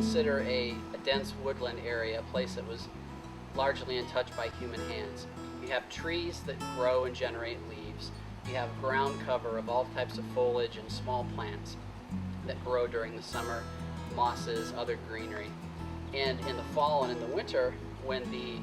consider a dense woodland area, a place that was largely untouched by human hands. You have trees that grow and generate leaves. You have ground cover of all types of foliage and small plants that grow during the summer, mosses, other greenery. And in the fall and in the winter, when the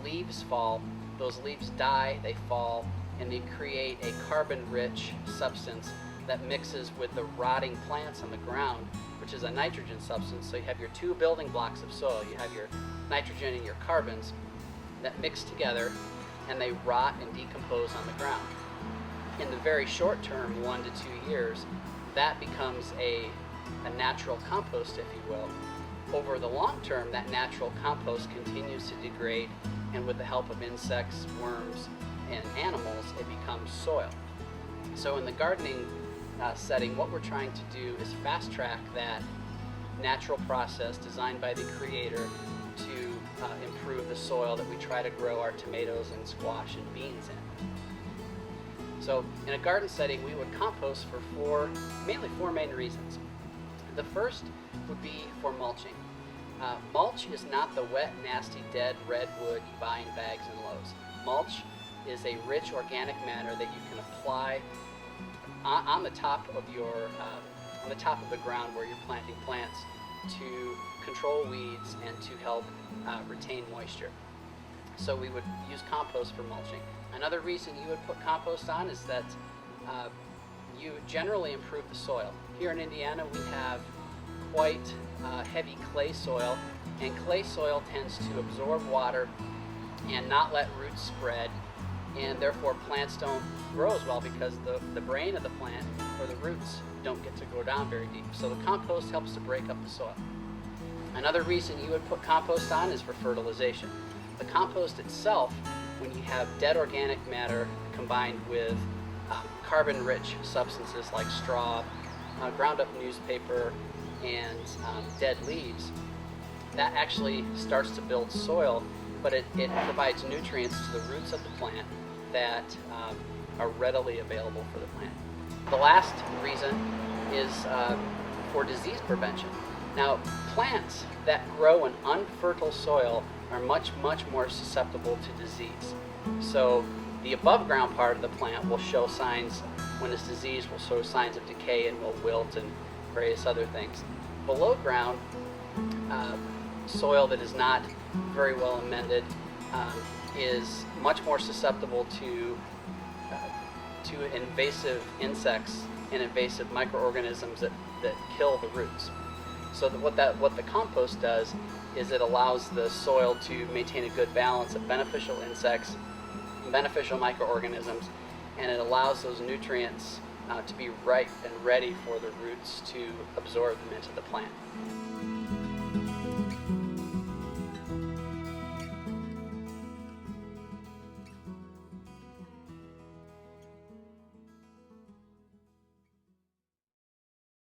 leaves fall, those leaves die, they fall, and they create a carbon-rich substance that mixes with the rotting plants on the ground, which is a nitrogen substance. So you have your two building blocks of soil. You have your nitrogen and your carbons that mix together, and they rot and decompose on the ground. In the very short term, 1 to 2 years, that becomes a natural compost, if you will. Over the long term, that natural compost continues to degrade, and with the help of insects, worms, and animals, it becomes soil. So in the gardening setting, what we're trying to do is fast track that natural process designed by the Creator to improve the soil that we try to grow our tomatoes and squash and beans in. So in a garden setting, we would compost for mainly four main reasons. The first would be for mulching. Mulch is not the wet, nasty, dead redwood you buy in bags and Lowe's. Mulch is a rich organic matter that you can apply on the top of the ground where you're planting plants to control weeds and to help retain moisture. So we would use compost for mulching. Another reason you would put compost on is that you generally improve the soil. Here in Indiana, we have quite heavy clay soil, and clay soil tends to absorb water and not let roots spread, and therefore plants don't grow as well because the brain of the plant or the roots don't get to go down very deep. So the compost helps to break up the soil. Another reason you would put compost on is for fertilization. The compost itself, when you have dead organic matter combined with carbon-rich substances like straw, ground up newspaper, and dead leaves, that actually starts to build soil, but it provides nutrients to the roots of the plant that are readily available for the plant. The last reason is for disease prevention. Now, plants that grow in unfertile soil are much more susceptible to disease. So the above ground part of the plant will show signs, when it's diseased, will show signs of decay and will wilt and various other things. Below ground, soil that is not very well amended is much more susceptible to invasive insects and invasive microorganisms that kill the roots. So what the compost does is it allows the soil to maintain a good balance of beneficial insects, beneficial microorganisms, and it allows those nutrients to be ripe and ready for the roots to absorb them into the plant.